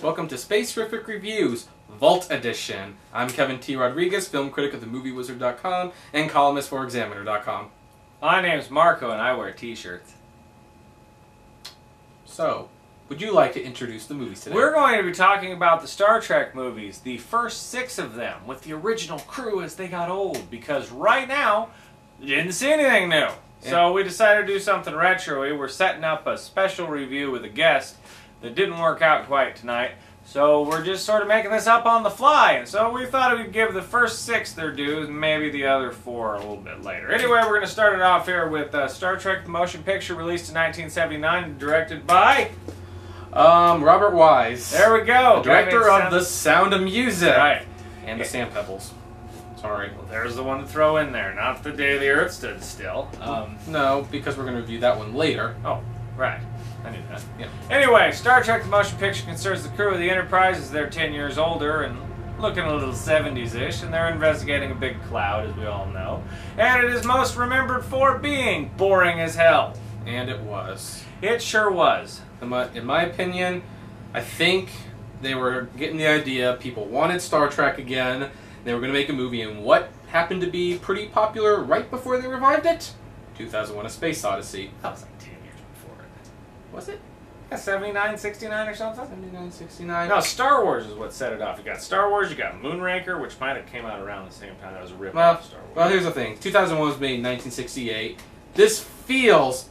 Welcome to Spaceriffic Reviews, Vault Edition. I'm Kevin T. Rodriguez, film critic of themoviewizard.com and columnist for Examiner.com. My name's Marco and I wear t-shirts. So, would you like to introduce the movies today? We're going to be talking about the Star Trek movies, the first 6 of them, with the original crew as they got old, because right now, you didn't see anything new. Yeah. So we decided to do something retro-y. We're setting up a special review with a guest that didn't work out quite tonight. So we're just sort of making this up on the fly. And so we thought we'd give the first 6 their dues, and maybe the other 4 a little bit later. Anyway, we're going to start it off here with Star Trek the Motion Picture, released in 1979, directed by... Robert Wise. There we go. The director of The Sound of Music. Right. And The Sand Pebbles. Sorry. Well, there's the one to throw in there, not The Day the Earth Stood Still. No, because we're going to review that one later. Oh, right. I knew that. Yeah. Anyway, Star Trek the Motion Picture concerns the crew of the Enterprise as they're 10 years older and looking a little 70s-ish, and they're investigating a big cloud, as we all know. And it is most remembered for being boring as hell. And it was. It sure was. In my opinion, I think they were getting the idea. People wanted Star Trek again. They were going to make a movie, and what happened to be pretty popular right before they revived it? 2001: A Space Odyssey. That was like 10 years before it. Was it? Yeah, 79, 69 or something? 79, 69. No, Star Wars is what set it off. You got Star Wars, you got Moonraker, which might have came out around the same time. That was a rip off of Star Wars. Well, here's the thing. 2001 was made in 1968. This feels...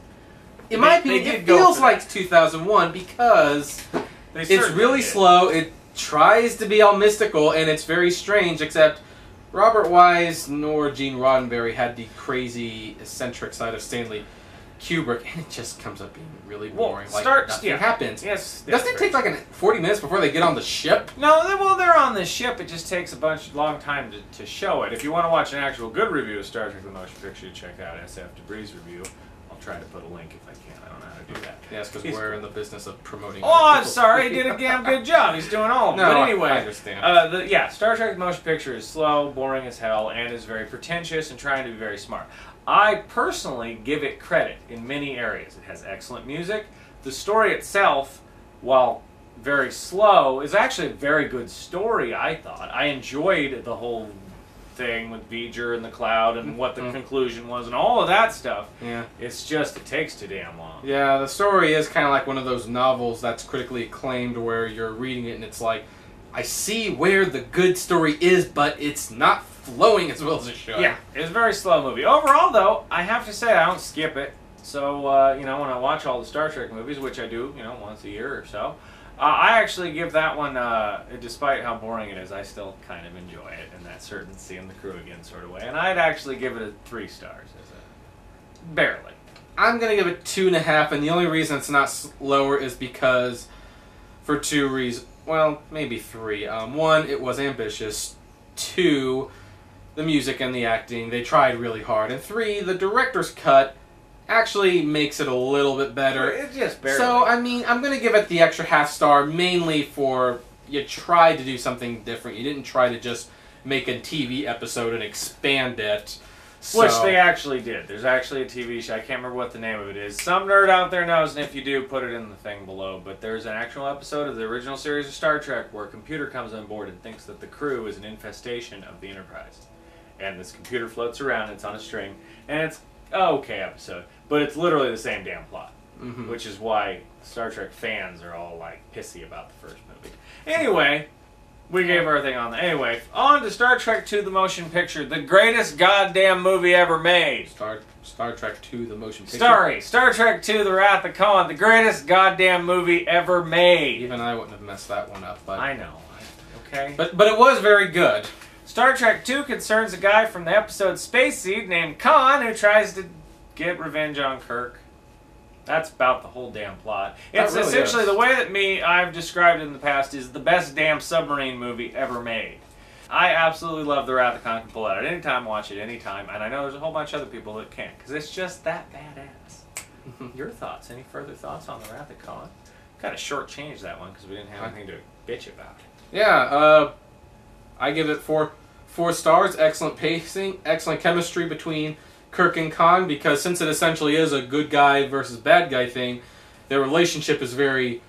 In my opinion, it feels like 2001 because it's really slow. It tries to be all mystical, and it's very strange, except Robert Wise nor Gene Roddenberry had the crazy, eccentric side of Stanley Kubrick, and it just comes up being really boring. Nothing happens. Yes. Doesn't it take like 40 minutes before they get on the ship? No, well, they're on the ship. It just takes a long time to show it. If you want to watch an actual good review of Star Trek the Motion Picture, check out SF Debris' review. I'll try to put a link if I can. I don't know how to do that. Yes, because we're in the business of promoting. Oh, I'm sorry. He did a damn good job. He's doing all of them. No, but anyway, I understand. Yeah, Star Trek the Motion Picture is slow, boring as hell, and is very pretentious and trying to be very smart. I personally give it credit in many areas. It has excellent music. The story itself, while very slow, is actually a very good story, I thought. I enjoyed the whole thing with V'ger and the cloud and what the conclusion was and all of that stuff. Yeah. It's just, it takes too damn long. Yeah, the story is kind of like one of those novels that's critically acclaimed where you're reading it and it's like, I see where the good story is, but it's not flowing as well as it should. Yeah, it's a very slow movie. Overall, though, I have to say I don't skip it. So, you know, when I watch all the Star Trek movies, which I do, you know, once a year or so, I actually give that one, despite how boring it is, I still kind of enjoy it in that certain seeing the crew again sort of way. And I'd actually give it 3 stars. Barely. I'm going to give it 2.5, and the only reason it's not lower is because, for 2 reasons, well, maybe 3. 1, it was ambitious. 2, the music and the acting, they tried really hard. And 3, the director's cut actually makes it a little bit better. It's just barely. So, I mean, I'm going to give it the extra half star mainly for you tried to do something different. You didn't try to just make a TV episode and expand it. So. Which they actually did. There's actually a TV show. I can't remember what the name of it is. Some nerd out there knows, and if you do, put it in the thing below. But there's an actual episode of the original series of Star Trek where a computer comes on board and thinks that the crew is an infestation of the Enterprise. And this computer floats around, it's on a string, and it's an okay episode. But it's literally the same damn plot. Which is why Star Trek fans are all, like, pissy about the first movie. Anyway, we gave our thing on that. Anyway, on to Star Trek II, the Motion Picture, the greatest goddamn movie ever made. Star Trek II, the Motion Picture. Sorry, Star Trek II, the Wrath of Khan, the greatest goddamn movie ever made. Even I wouldn't have messed that one up. But I know. Okay. But it was very good. Star Trek II concerns a guy from the episode Space Seed named Khan who tries to get revenge on Kirk. That's about the whole damn plot. It's really essentially the way that I've described it in the past is the best damn submarine movie ever made. I absolutely love The Wrath of Khan. Can pull it out anytime, watch it anytime, and I know there's a whole bunch of other people that can't because it's just that badass. Your thoughts? Any further thoughts on The Wrath of Khan? Kind of shortchanged that one because we didn't have anything to bitch about. Yeah, I give it 4 stars. Excellent pacing, excellent chemistry between Kirk and Khan, because since it essentially is a good guy versus bad guy thing, their relationship is very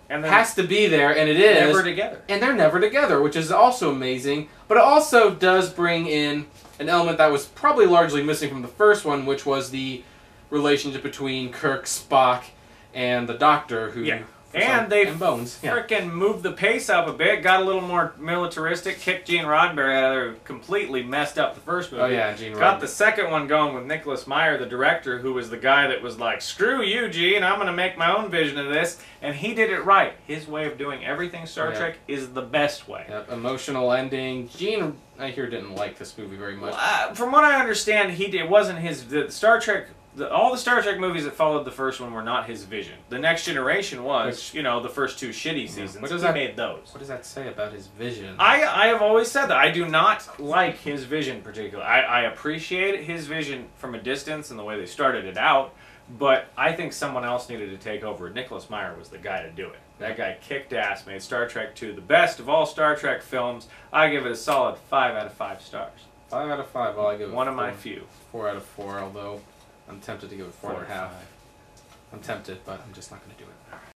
and has to be there, and it is. Never together. And they're never together, which is also amazing. But it also does bring in an element that was probably largely missing from the first one, which was the relationship between Kirk, Spock, and the Doctor, who... Yeah. And they Bones. frickin' moved the pace up a bit, got a little more militaristic, kicked Gene Roddenberry out of there, completely messed up the first movie. Oh yeah, Gene Roddenberry. Got the second one going with Nicholas Meyer, the director, who was the guy that was like, screw you, Gene, I'm going to make my own vision of this. And he did it right. His way of doing everything Star Trek is the best way. Yep. Emotional ending. Gene, I hear, didn't like this movie very much. From what I understand, it wasn't his... Star Trek... all the Star Trek movies that followed the first one were not his vision. The Next Generation was, the first two shitty seasons. He made those. What does that say about his vision? I have always said that. I do not like his vision particularly. I appreciate his vision from a distance and the way they started it out, but I think someone else needed to take over. Nicholas Meyer was the guy to do it. That guy kicked ass, made Star Trek 2 the best of all Star Trek films. I give it a solid 5 out of 5 stars. 5 out of 5. Well, I give it one of my few. 4 out of 4, although I'm tempted to give it 4.5. I'm tempted, but I'm just not going to do it.